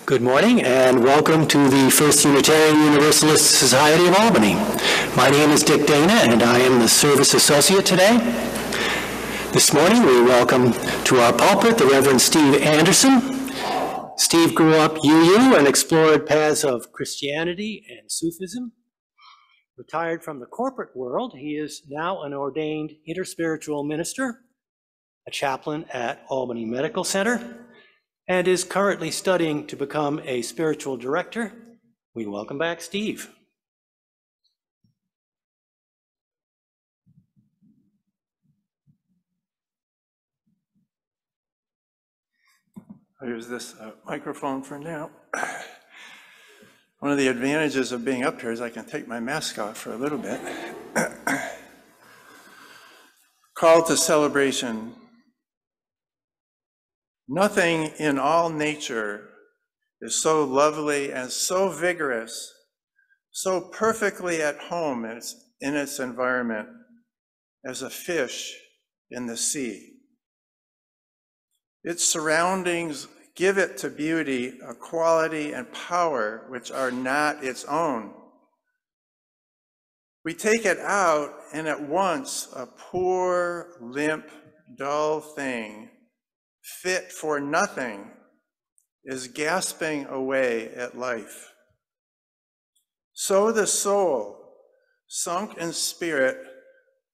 Good morning and welcome to the First Unitarian Universalist Society of Albany. My name is Dick Dana and I am the Service Associate today. This morning we welcome to our pulpit the Reverend Steve Andersen. Steve grew up UU and explored paths of Christianity and Sufism. Retired from the corporate world, he is now an ordained interspiritual minister, a chaplain at Albany Medical Center, and is currently studying to become a spiritual director. We welcome back Steve. I'll use this microphone for now. One of the advantages of being up here is I can take my mask off for a little bit. Call to celebration. Nothing in all nature is so lovely and so vigorous, so perfectly at home in its environment as a fish in the sea. Its surroundings give it to beauty a quality and power which are not its own. We take it out and at once a poor, limp, dull thing, fit for nothing, is gasping away at life. So the soul, sunk in spirit,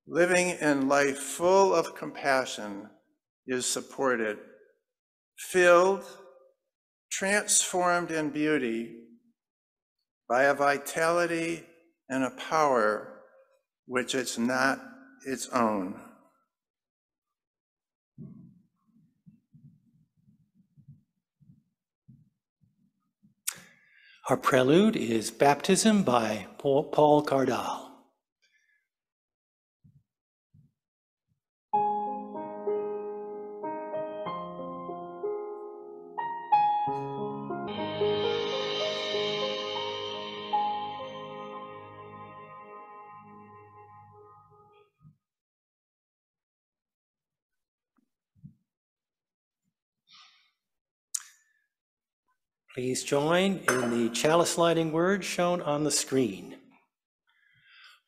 living in life full of compassion, is supported, filled, transformed in beauty by a vitality and a power which is not its own. Our prelude is Baptism by Paul Cardall. Please join in the chalice lighting words shown on the screen.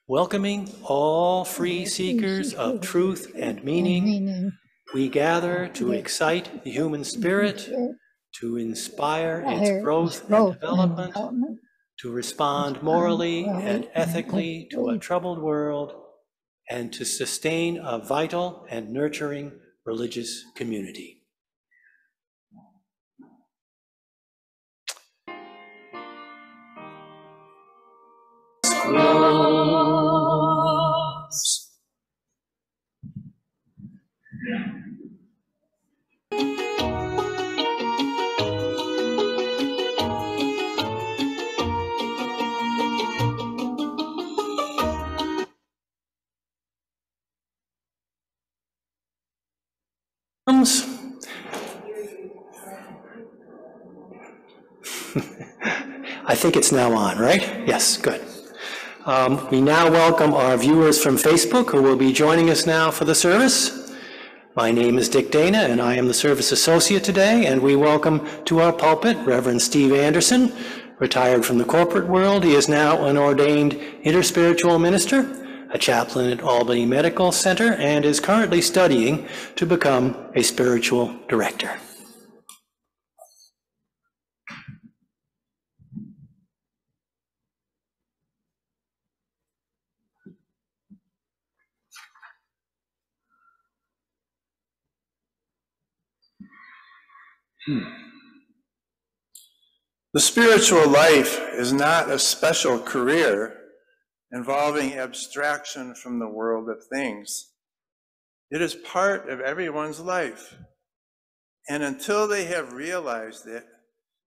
Welcoming all free seekers of truth and meaning, we gather to excite the human spirit, to inspire its growth and development, to respond morally and ethically to a troubled world, and to sustain a vital and nurturing religious community. I think it's now on, right? Yes, good. We now welcome our viewers from Facebook who will be joining us now for the service. My name is Dick Dana and I am the Service Associate today, and we welcome to our pulpit Reverend Steve Andersen. Retired from the corporate world, he is now an ordained interspiritual minister, a chaplain at Albany Medical Center, and is currently studying to become a spiritual director. The spiritual life is not a special career involving abstraction from the world of things. It is part of everyone's life. And until they have realized it,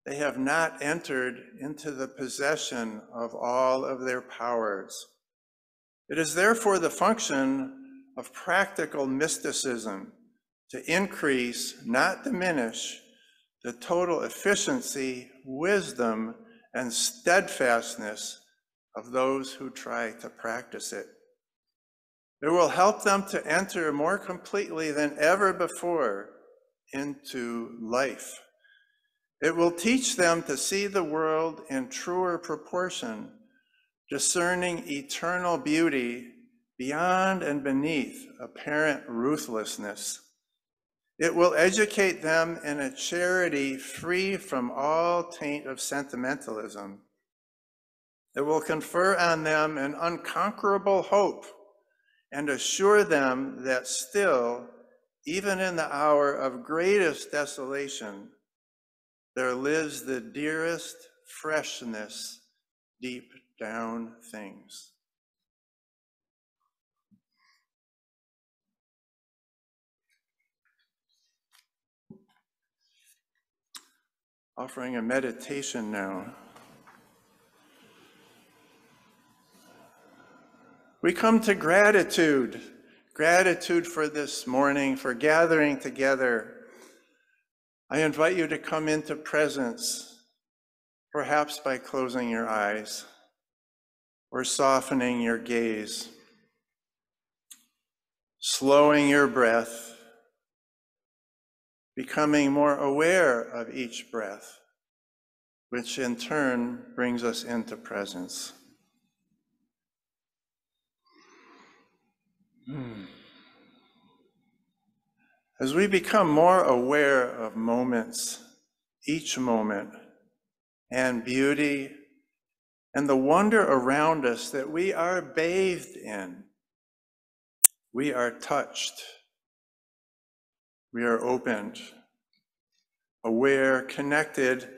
they have not entered into the possession of all of their powers. It is therefore the function of practical mysticism to increase, not diminish, the total efficiency, wisdom, and steadfastness of those who try to practice it. It will help them to enter more completely than ever before into life. It will teach them to see the world in truer proportion, discerning eternal beauty beyond and beneath apparent ruthlessness. It will educate them in a charity free from all taint of sentimentalism. It will confer on them an unconquerable hope and assure them that still, even in the hour of greatest desolation, there lives the dearest freshness deep down things. Offering a meditation now. We come to gratitude for this morning, for gathering together. I invite you to come into presence, perhaps by closing your eyes or softening your gaze, slowing your breath, becoming more aware of each breath, which in turn brings us into presence. As we become more aware of moments, each moment, and beauty, and the wonder around us that we are bathed in, we are touched, we are opened, aware, connected,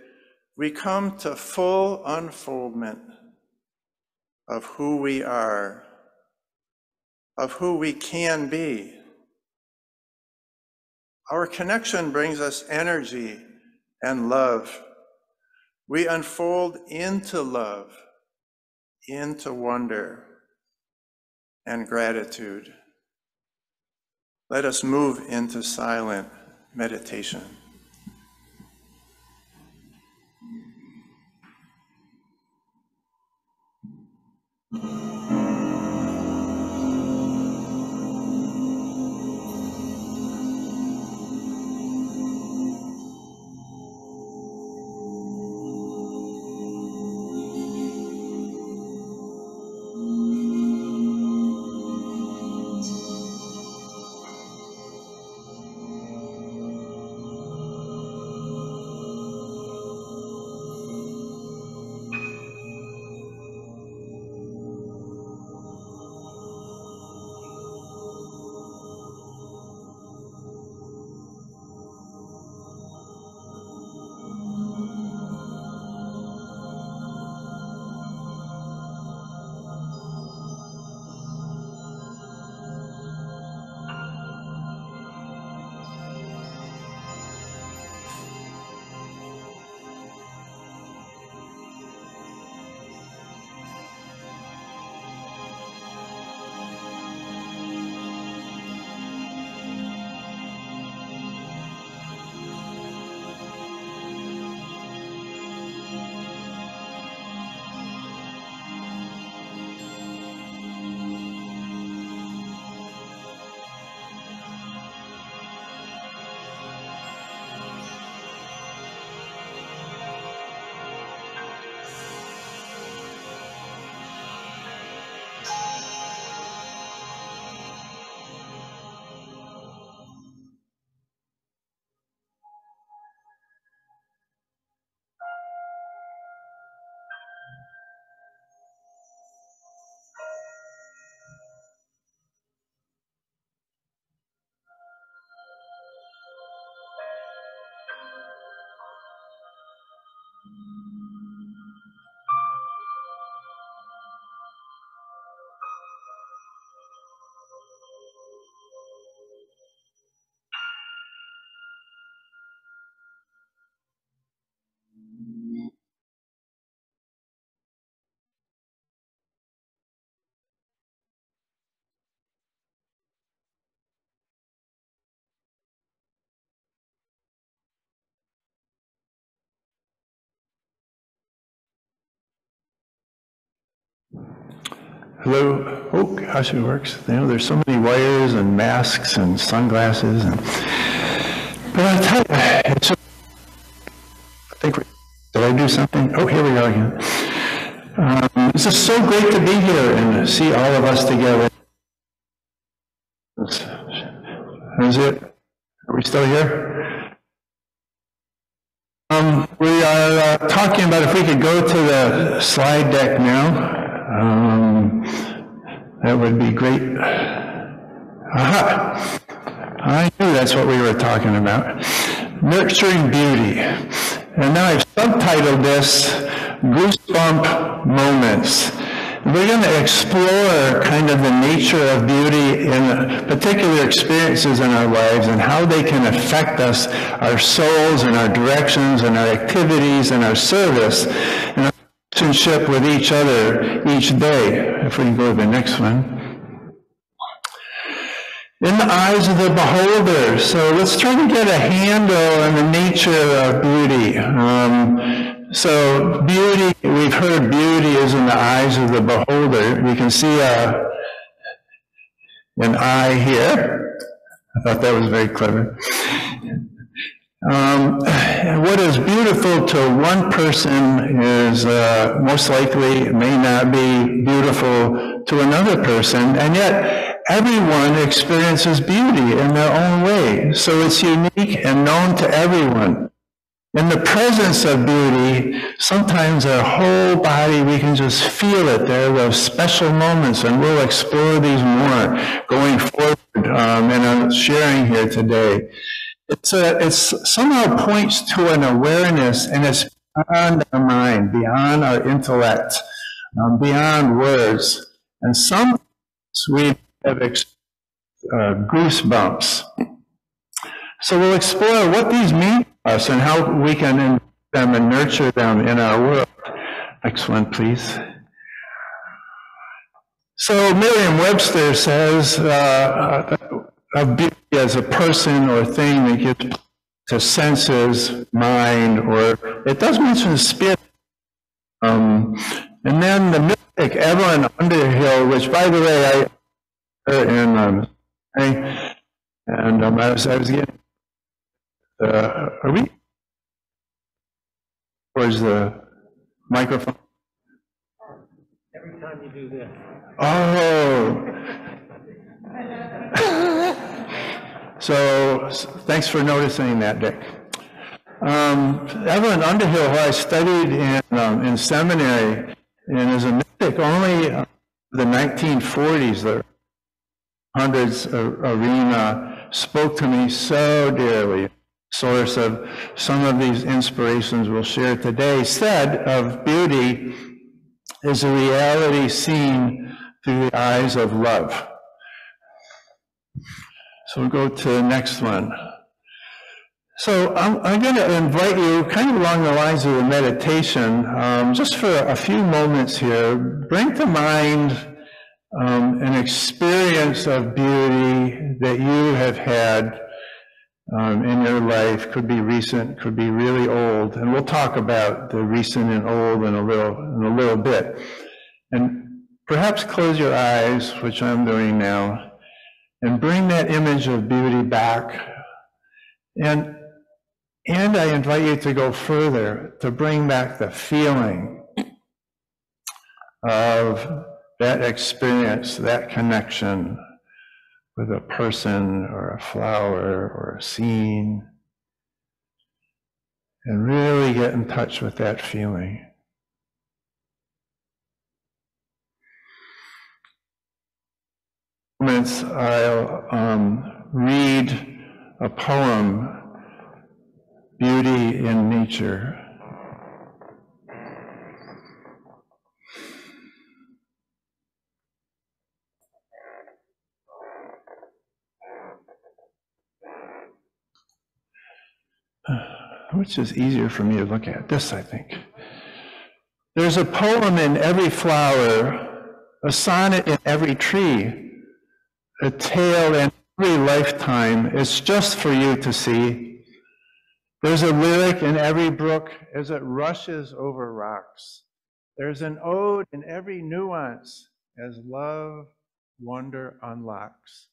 we come to full unfoldment of who we are, of who we can be. Our connection brings us energy and love. We unfold into love, into wonder and gratitude. Let us move into silent meditation. Hello. Oh, gosh, it works. You know, there's so many wires and masks and sunglasses. But I'll tell you, it's Did I do something? Oh, here we go again. It's just so great to be here and see all of us together. Is it? Are we still here? We are talking about, if we could go to the slide deck now, that would be great. Aha! I knew that's what we were talking about. Nurturing beauty. And now I've subtitled this Goosebump Moments. We're going to explore kind of the nature of beauty in particular experiences in our lives and how they can affect us, our souls and our directions and our activities and our service and our relationship with each other each day. If we can go to the next one. In the eyes of the beholder. So let's try to get a handle on the nature of beauty. So beauty, we've heard beauty is in the eyes of the beholder. We can see an eye here. I thought that was very clever. What is beautiful to one person is most likely may not be beautiful to another person, and yet everyone experiences beauty in their own way. So it's unique and known to everyone. In the presence of beauty, sometimes our whole body, we can just feel it. There are those special moments, and we'll explore these more going forward in our sharing here today. It somehow points to an awareness, and it's beyond our mind, beyond our intellect, beyond words. And sometimes we have goosebumps. So we'll explore what these mean to us and how we can invite them and nurture them in our world. Next one, please. So Merriam-Webster says of beauty as a person or thing that gets to senses, mind, or it does mention spirit. And then the mystic Evelyn Underhill, which by the way, I was getting are we? Where's the microphone? Every time you do this. Oh. So thanks for noticing that, Dick. Evelyn Underhill, who I studied in seminary, and is a mystic only the 1940s, the hundreds arena, spoke to me so dearly. Source of some of these inspirations we'll share today, said of beauty is a reality seen through the eyes of love. So we'll go to the next one. So I'm going to invite you, kind of along the lines of the meditation, just for a few moments here, bring to mind an experience of beauty that you have had in your life. Could be recent, could be really old, and we'll talk about the recent and old in a little bit. And perhaps close your eyes, which I'm doing now, and bring that image of beauty back. And I invite you to go further, to bring back the feeling of that experience, that connection with a person or a flower or a scene, and really get in touch with that feeling. Moments I'll read a poem, Beauty in Nature. Which is easier for me to look at? This, I think. There's a poem in every flower, a sonnet in every tree, a tale in every lifetime. It's just for you to see. There's a lyric in every brook as it rushes over rocks. There's an ode in every nuance as love, wonder unlocks.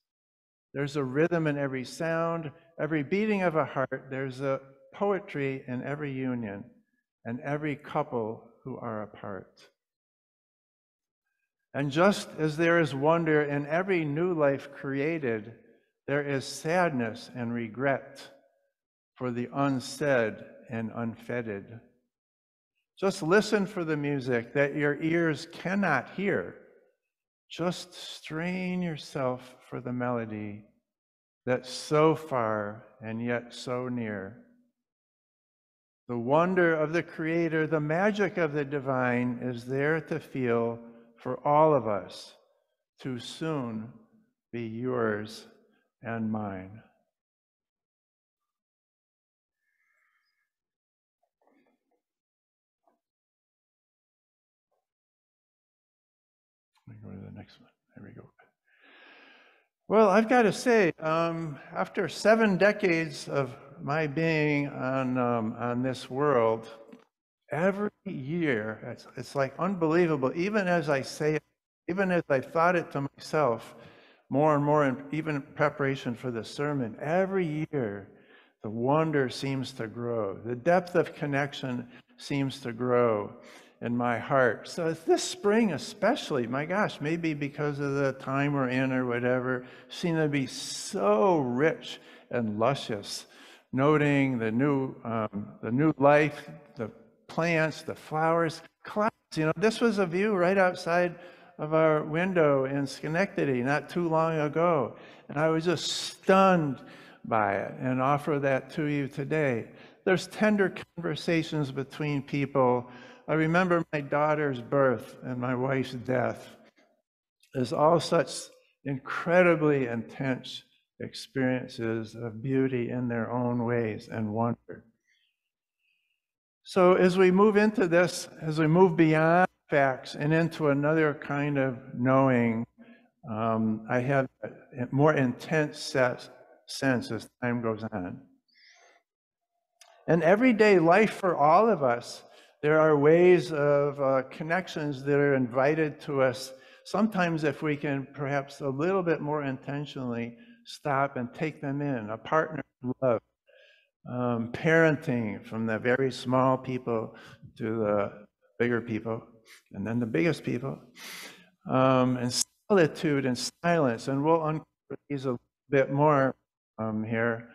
There's a rhythm in every sound, every beating of a heart. There's a poetry in every union. and every couple who are apart. And just as there is wonder in every new life created, there is sadness and regret for the unsaid and unfettered. Just listen for the music that your ears cannot hear. Just strain yourself for the melody that's so far and yet so near. The wonder of the Creator, the magic of the divine is there to feel for all of us, to soon be yours and mine. Let me go to the next one. There we go. Well, I've got to say, after 7 decades of my being on this world, every year, it's like unbelievable. Even as I say it, even as I thought it to myself, more and more, and even in preparation for the sermon, every year, the wonder seems to grow. The depth of connection seems to grow in my heart. So this spring especially, my gosh, maybe because of the time we're in or whatever, seemed to be so rich and luscious, noting the new life, the plants, the flowers, clouds. You know, this was a view right outside of our window in Schenectady not too long ago, and I was just stunned by it and offer that to you today. There's tender conversations between people. I remember my daughter's birth and my wife's death. There's all such incredibly intense experiences of beauty in their own ways and wonder. So as we move into this, as we move beyond facts and into another kind of knowing, I have a more intense sense as time goes on. In everyday life for all of us, there are ways of connections that are invited to us. Sometimes if we can perhaps a little bit more intentionally stop and take them in, a partner in love, parenting from the very small people to the bigger people, and then the biggest people, and solitude and silence, and we'll uncover these a little bit more here.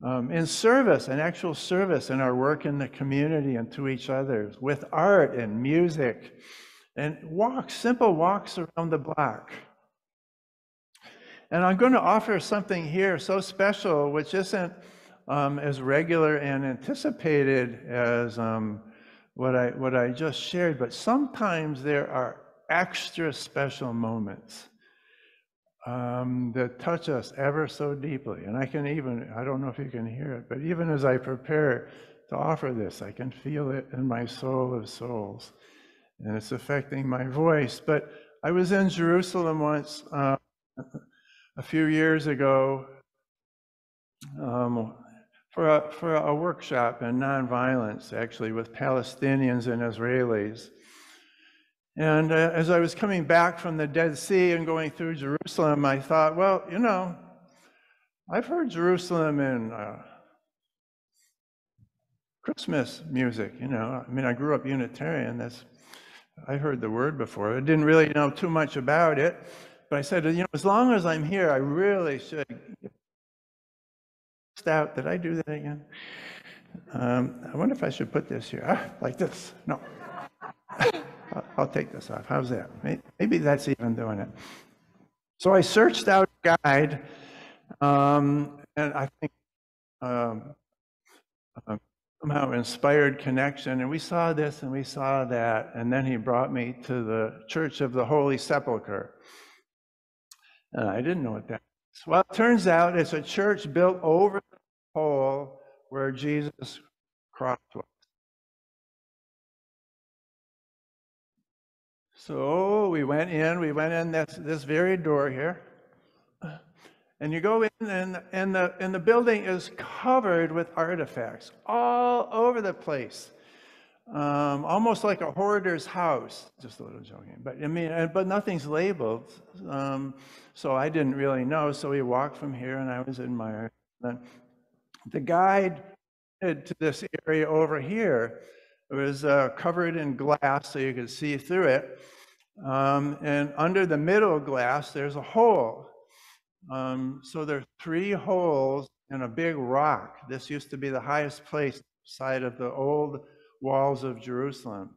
In service, in actual service in our work in the community and to each other, with art and music, and walks, simple walks around the block. And I'm going to offer something here so special, which isn't as regular and anticipated as what I just shared, but sometimes there are extra special moments that touch us ever so deeply. And I don't know if you can hear it, but even as I prepare to offer this, I can feel it in my soul of souls. And it's affecting my voice. But I was in Jerusalem once, a few years ago, for a workshop in nonviolence, actually, with Palestinians and Israelis. And as I was coming back from the Dead Sea and going through Jerusalem, I thought, well, you know, I've heard Jerusalem in Christmas music, you know. I mean, I grew up Unitarian. I heard the word before. I didn't really know too much about it. But I said, you know, as long as I'm here, I really should. Out. Did I do that again? I wonder if I should put this here. Like this. No. I'll take this off. How's that? Maybe that's even doing it. So I searched out a guide, and I think somehow inspired connection, and we saw this and we saw that, and then he brought me to the Church of the Holy Sepulchre. And I didn't know what that was. Well, it turns out it's a church built over the hole where Jesus' cross was. So we went in this very door here. And you go in, and the building is covered with artifacts all over the place. Almost like a hoarder's house. Just a little joking. But I mean, but nothing's labeled. So I didn't really know. So we walked from here, and I was admiring. Then the guide to this area over here, It was covered in glass so you could see through it. And under the middle glass, there's a hole. So there are 3 holes in a big rock. This used to be the highest place side of the old walls of Jerusalem.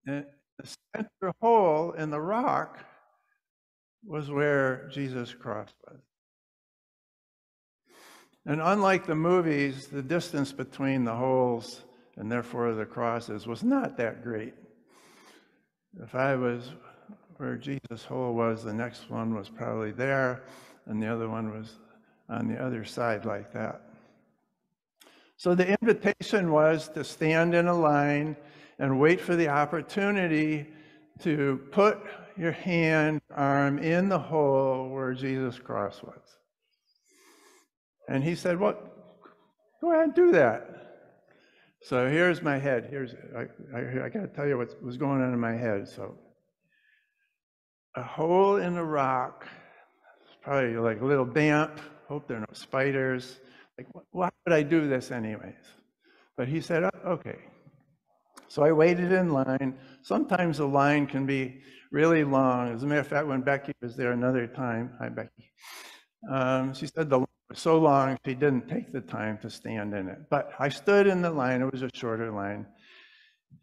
And the center hole in the rock was where Jesus' cross was. And unlike the movies, the distance between the holes and therefore the crosses was not that great. If I was where Jesus' hole was, the next one was probably there, and the other one was on the other side like that. So the invitation was to stand in a line and wait for the opportunity to put your arm in the hole where Jesus' cross was. And he said, well, go ahead and do that. So here's my head. I got to tell you what was going on in my head. So a hole in the rock, it's probably like a little damp. Hope there are no spiders. Like, why would I do this anyways? But he said, okay. So I waited in line. Sometimes the line can be really long. As a matter of fact, when Becky was there another time, hi Becky, she said the line was so long she didn't take the time to stand in it. But I stood in the line. It was a shorter line.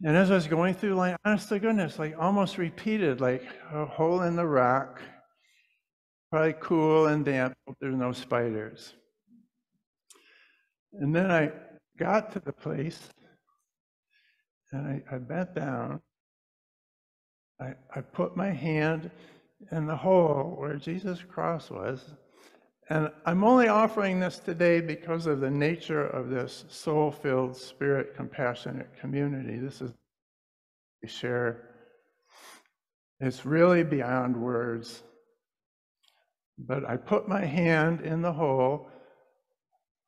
And as I was going through the line, honest to goodness, like almost repeated, like a hole in the rock, probably cool and damp, hope there's no spiders. And then I got to the place, and I bent down. I put my hand in the hole where Jesus' cross was. And I'm only offering this today because of the nature of this soul-filled, spirit, compassionate community. This is we share. It's really beyond words. But I put my hand in the hole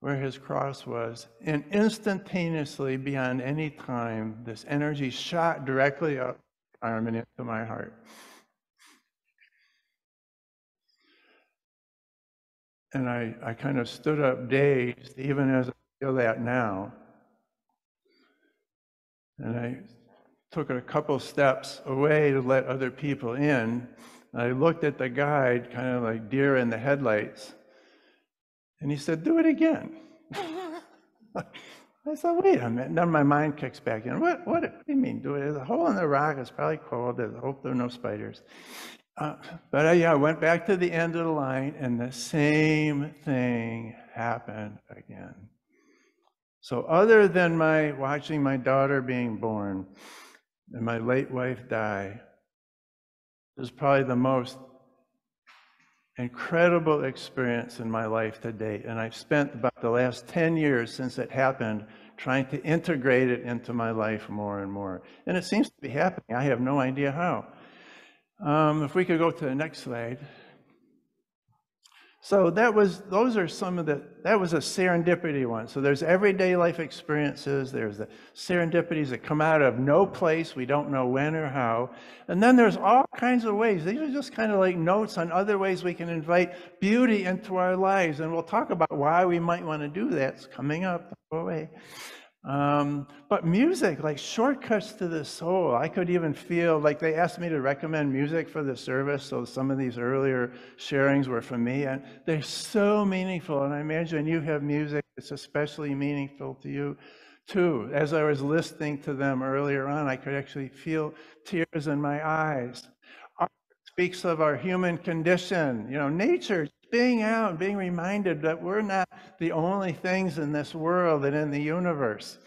where his cross was, and instantaneously, beyond any time, this energy shot directly up my arm and into my heart. And I kind of stood up dazed, even as I feel that now. And I took a couple steps away to let other people in. I looked at the guide, kind of like deer in the headlights. And he said, do it again. I said, wait a minute. Then my mind kicks back in. What do you mean, do it? The hole in the rock is probably cold. I hope there are no spiders. But I went back to the end of the line, and the same thing happened again. So other than watching my daughter being born and my late wife die, it was probably the most incredible experience in my life to date. And I've spent about the last 10 years since it happened trying to integrate it into my life more and more. And it seems to be happening. I have no idea how. If we could go to the next slide. So that was a serendipity one. So there's everyday life experiences. There's the serendipities that come out of no place. We don't know when or how. And then there's all kinds of ways. These are just kind of like notes on other ways we can invite beauty into our lives. And we'll talk about why we might want to do that. It's coming up. Don't go away. But music, like shortcuts to the soul. I could even feel like they asked me to recommend music for the service. So some of these earlier sharings were from me, and they're so meaningful. And I imagine you have music that's especially meaningful to you too. As I was listening to them earlier on, I could actually feel tears in my eyes. Art speaks of our human condition, nature, being out, being reminded that we're not the only things in this world and in the universe.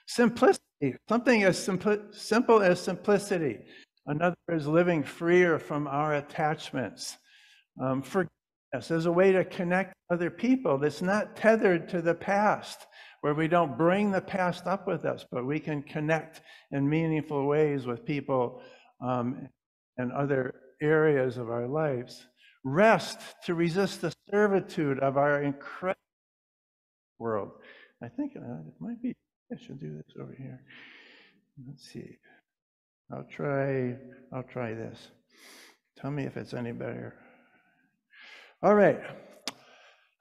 Simplicity, something as simple as simplicity. Another is living freer from our attachments. Forgiveness as a way to connect other people that's not tethered to the past, where we don't bring the past up with us, but we can connect in meaningful ways with people and other areas of our lives. Rest to resist the servitude of our incredible world. I think it might be, I should do this over here. Let's see. I'll try this. Tell me if it's any better. All right.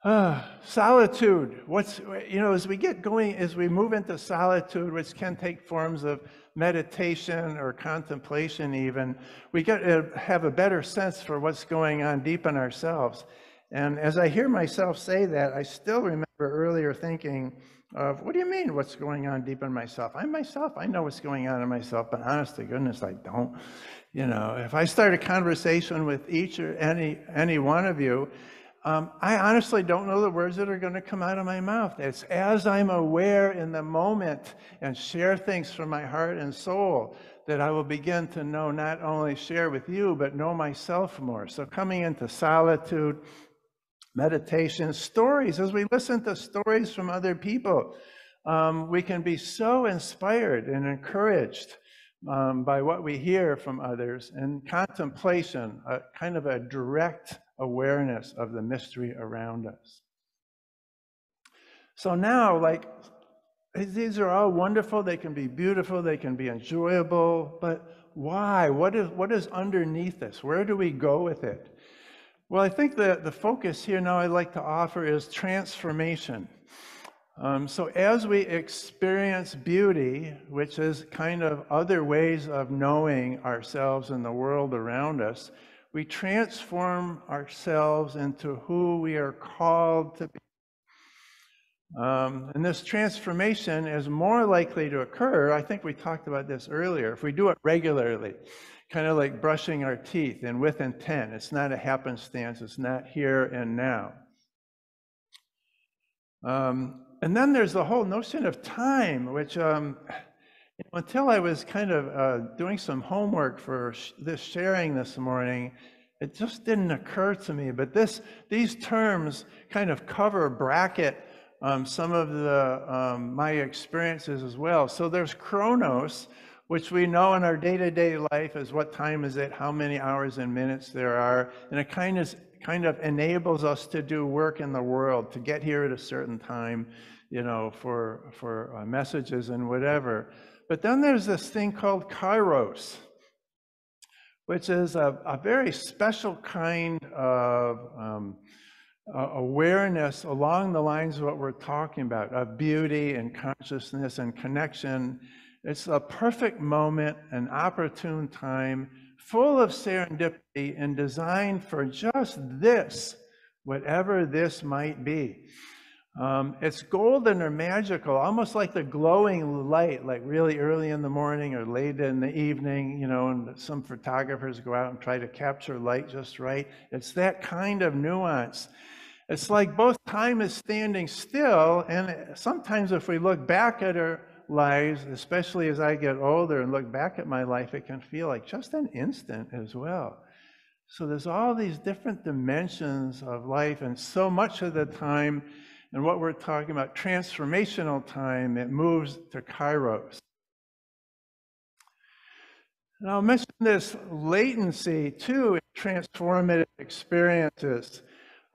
Solitude. As we get going, as we move into solitude, which can take forms of meditation or contemplation even, we get to have a better sense for what's going on deep in ourselves. And as I hear myself say that, I still remember earlier thinking of, what do you mean what's going on deep in myself? I know what's going on in myself, but honest to goodness, I don't. If I start a conversation with each or any one of you, I honestly don't know the words that are going to come out of my mouth. It's as I'm aware in the moment and share things from my heart and soul that I will begin to know, not only share with you, but know myself more. So coming into solitude, meditation, stories, as we listen to stories from other people, we can be so inspired and encouraged by what we hear from others, and contemplation, kind of a direct awareness of the mystery around us. So now, these are all wonderful, they can be beautiful, they can be enjoyable, but why? What is underneath this? Where do we go with it? Well, I think the focus here now I'd like to offer is transformation. So as we experience beauty, which is kind of other ways of knowing ourselves and the world around us, we transform ourselves into who we are called to be. And this transformation is more likely to occur, I think we talked about this earlier, if we do it regularly, kind of like brushing our teeth and with intent. It's not a happenstance, it's not here and now. And then there's the whole notion of time, which until I was kind of doing some homework for this sharing this morning, it just didn't occur to me. But these terms kind of bracket some of my experiences as well. So there's chronos, which we know in our day-to-day life is what time is it, how many hours and minutes there are, and it kind of enables us to do work in the world, to get here at a certain time, for messages and whatever. But then there's this thing called kairos, which is a very special kind of awareness along the lines of what we're talking about, of beauty and consciousness and connection. It's a perfect moment, an opportune time, full of serendipity and designed for just this, whatever this might be. It's golden or magical, almost like the glowing light, like really early in the morning or late in the evening, and some photographers go out and try to capture light just right. It's that kind of nuance. It's like both time is standing still, and sometimes if we look back at our lives, especially as I get older and look back at my life, it can feel like just an instant as well. So there's all these different dimensions of life, and so much of the time, and what we're talking about, transformational time, it moves to kairos. And I'll mention this latency too in transformative experiences.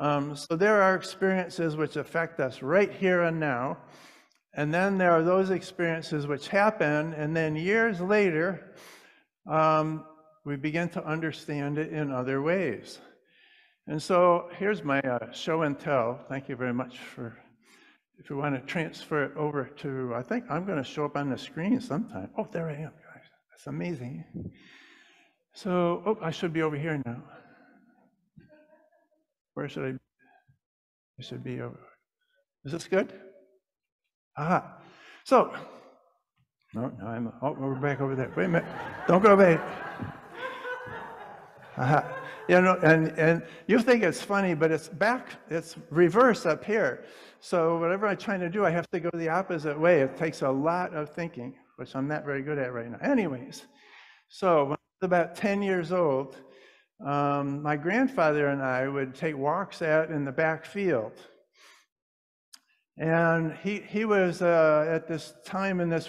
So there are experiences which affect us right here and now. And then there are those experiences which happen, and then years later, we begin to understand it in other ways. And so here's my show and tell. Thank you very much if you want to transfer it over to, I think I'm going to show up on the screen sometime. Oh, there I am, guys. That's amazing. So, I should be over here now. Where should I be? I should be over. Is this good? Aha. So, no, we're back over there. Wait a minute. Don't go away. Aha. And you think it's funny, but it's reverse up here. So whatever I'm trying to do, I have to go the opposite way. It takes a lot of thinking, which I'm not very good at right now. Anyways, so when I was about 10 years old, my grandfather and I would take walks out in the back field. And he was, at this time in this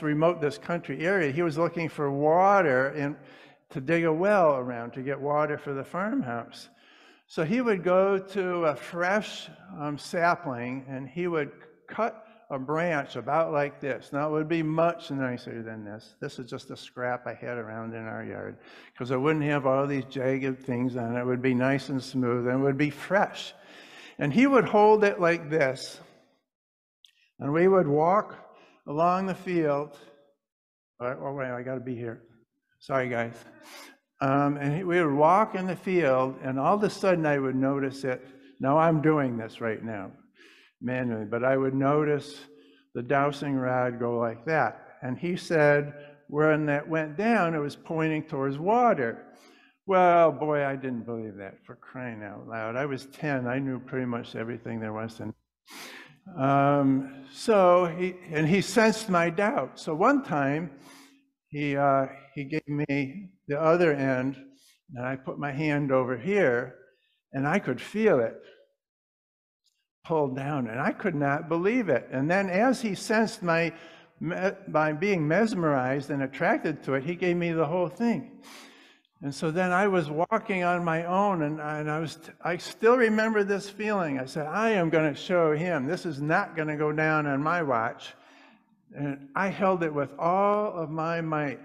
country area, he was looking for water to dig a well around to get water for the farmhouse. So he would go to a fresh sapling, and he would cut a branch about like this. Now, it would be much nicer than this. This is just a scrap I had around in our yard, because it wouldn't have all these jagged things on it. It would be nice and smooth, and it would be fresh. And he would hold it like this. And we would walk along the field. Oh, wait, I got to be here. Sorry, guys. And we would walk in the field, and all of a sudden I would notice it. Now I'm doing this right now, manually, but I would notice the dowsing rod go like that. And he said, when that went down, it was pointing towards water. Well, boy, I didn't believe that, for crying out loud. I was 10. I knew pretty much everything there was to know. So he sensed my doubt. So one time, he gave me the other end, and I put my hand over here, and I could feel it pulled down, and I could not believe it. And then as he sensed by being mesmerized and attracted to it, he gave me the whole thing. And so then I was walking on my own, and I still remember this feeling. I said, I am going to show him. This is not going to go down on my watch. And I held it with all of my might.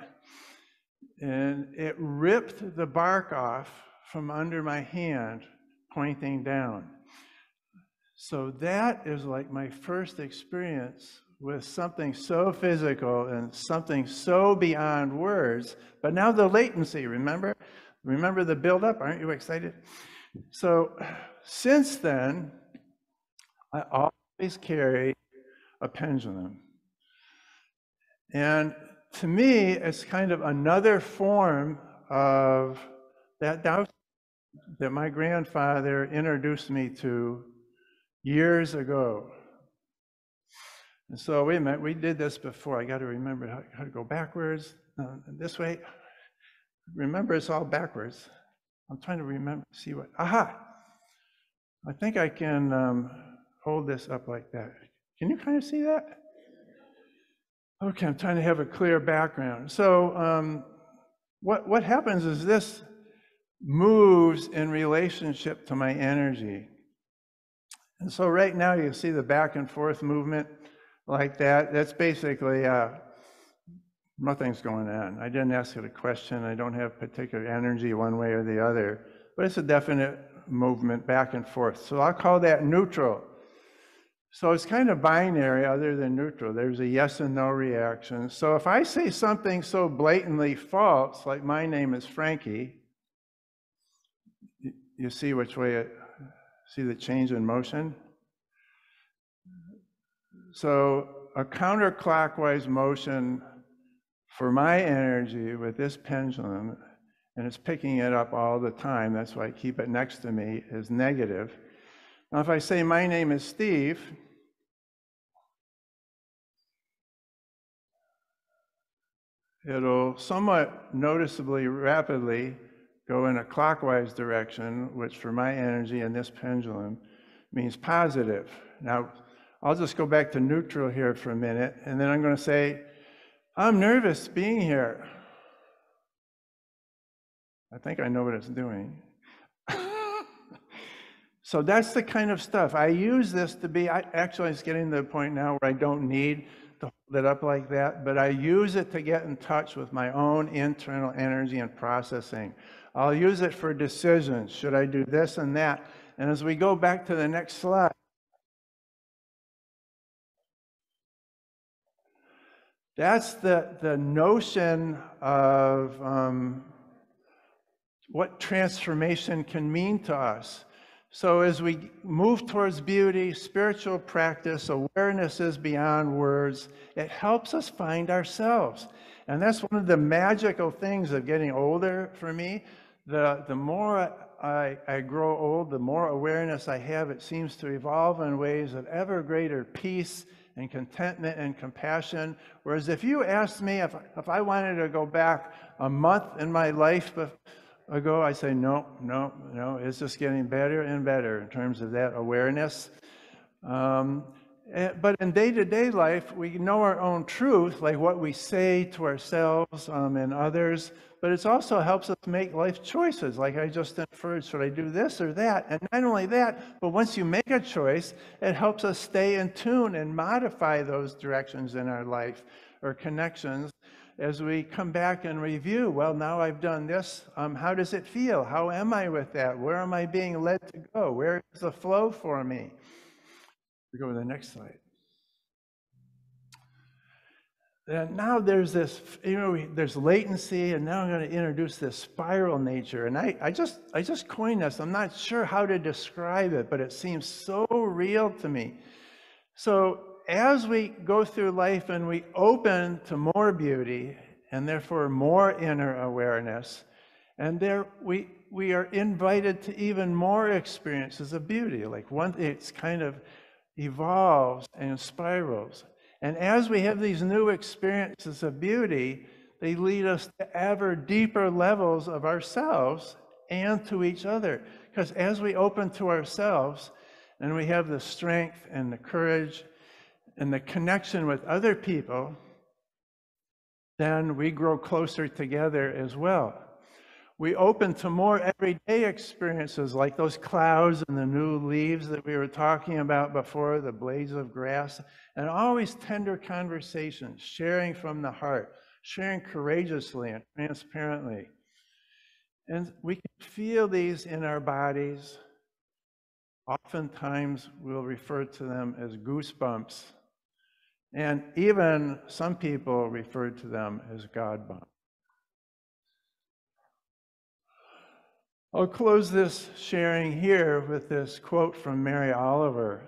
And it ripped the bark off from under my hand, pointing down. So that is like my first experience with something so physical and something so beyond words. But now the latency, remember? Remember the buildup? Aren't you excited? So since then, I always carry a pendulum. And to me, it's kind of another form of that doubt that my grandfather introduced me to years ago. And so wait a minute, we did this before. I got to remember how to go backwards, this way. Remember, it's all backwards. I'm trying to remember, see what, aha! I think I can hold this up like that. Can you kind of see that? Okay, I'm trying to have a clear background. So what happens is this moves in relationship to my energy. And so right now you see the back and forth movement like that. That's basically nothing's going on. I didn't ask it a question. I don't have particular energy one way or the other, but it's a definite movement back and forth. So I'll call that neutral. So it's kind of binary other than neutral. There's a yes and no reaction. So if I say something so blatantly false, like my name is Frankie, you see which way it, see the change in motion? So a counterclockwise motion for my energy with this pendulum, and it's picking it up all the time, that's why I keep it next to me, is negative. Now if I say my name is Steve, it'll somewhat noticeably rapidly go in a clockwise direction, which for my energy and this pendulum means positive. Now, I'll just go back to neutral here for a minute, and then I'm going to say, I'm nervous being here. I think I know what it's doing. So that's the kind of stuff. I use this to be, actually it's getting to the point now where I don't need to hold it up like that, but I use it to get in touch with my own internal energy and processing. I'll use it for decisions. Should I do this and that? And as we go back to the next slide, that's the notion of what transformation can mean to us. So as we move towards beauty, spiritual practice, awareness is beyond words, it helps us find ourselves. And that's one of the magical things of getting older for me. The more I grow old, the more awareness I have, it seems to evolve in ways of ever greater peace and contentment and compassion. Whereas if you asked me if I wanted to go back a month in my life ago, I say, no, it's just getting better and better in terms of that awareness. But in day-to-day life, we know our own truth, like what we say to ourselves and others, but it also helps us make life choices, like I just inferred, should I do this or that? And not only that, but once you make a choice, it helps us stay in tune and modify those directions in our life or connections. as we come back and review, well, now I've done this, how does it feel? How am I with that? Where am I being led to go? Where is the flow for me? We go to the next slide. And now there's this, there's latency, and now I'm going to introduce this spiral nature. And I just coined this. I'm not sure how to describe it, but it seems so real to me. So as we go through life and we open to more beauty, and therefore more inner awareness, and there we are invited to even more experiences of beauty. Like it's kind of evolves and spirals. And as we have these new experiences of beauty, they lead us to ever deeper levels of ourselves and to each other. Because as we open to ourselves, and we have the strength and the courage and the connection with other people, then we grow closer together as well. We open to more everyday experiences like those clouds and the new leaves that we were talking about before, the blades of grass, and always tender conversations, sharing from the heart, sharing courageously and transparently. And we can feel these in our bodies. Oftentimes we'll refer to them as goosebumps. And even some people refer to them as God bumps. I'll close this sharing here with this quote from Mary Oliver.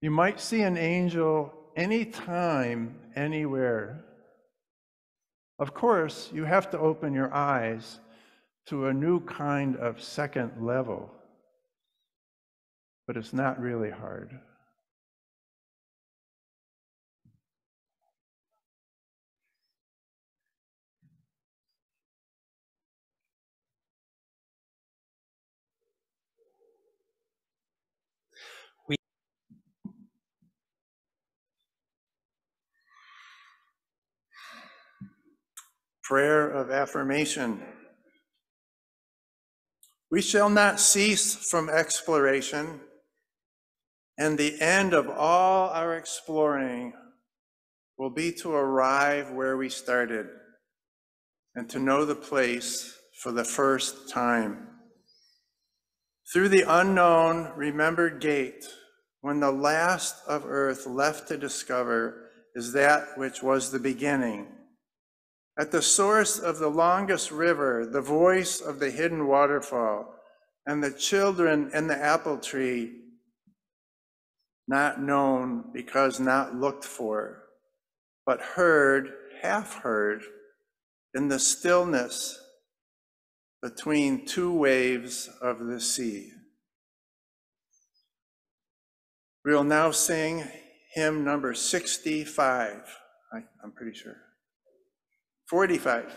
You might see an angel anytime, anywhere. Of course, you have to open your eyes to a new kind of second level, but it's not really hard. Prayer of affirmation. We shall not cease from exploration, and the end of all our exploring will be to arrive where we started and to know the place for the first time. Through the unknown, remembered gate, when the last of earth left to discover is that which was the beginning. At the source of the longest river, the voice of the hidden waterfall, and the children in the apple tree, not known because not looked for, but heard, half heard, in the stillness between two waves of the sea. We will now sing hymn number 65, I'm pretty sure. 45.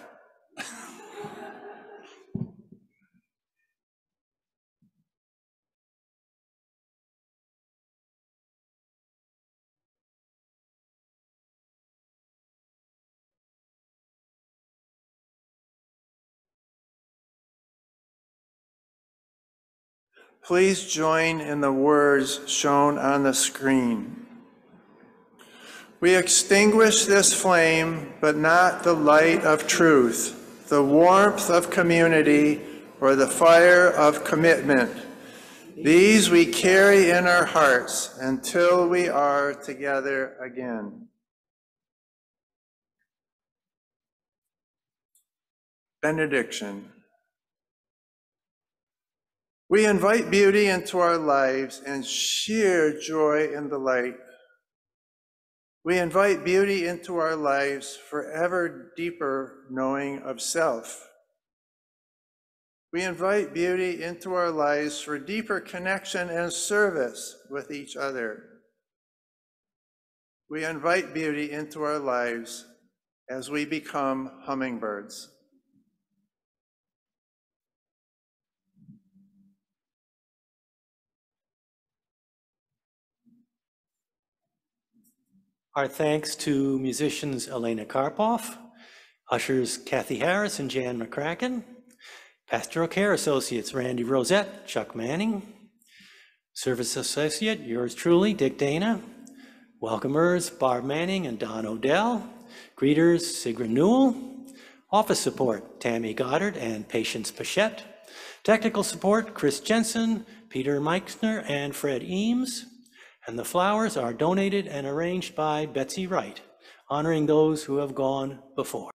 Please join in the words shown on the screen. We extinguish this flame, but not the light of truth, the warmth of community, or the fire of commitment. These we carry in our hearts until we are together again. Benediction. We invite beauty into our lives and sheer joy in the light. We invite beauty into our lives for ever deeper knowing of self. We invite beauty into our lives for deeper connection and service with each other. We invite beauty into our lives as we become hummingbirds. Our thanks to musicians Elena Karpoff, ushers Kathy Harris and Jan McCracken, pastoral care associates Randy Rosette, Chuck Manning, service associate, yours truly, Dick Dana, Welcomers, Barb Manning and Don Odell. Greeters, Sigrun Newell. Office support, Tammy Goddard and Patience Pichette. Technical support, Chris Jensen, Peter Meixner, and Fred Eames. And the flowers are donated and arranged by Betsy Wright, honoring those who have gone before.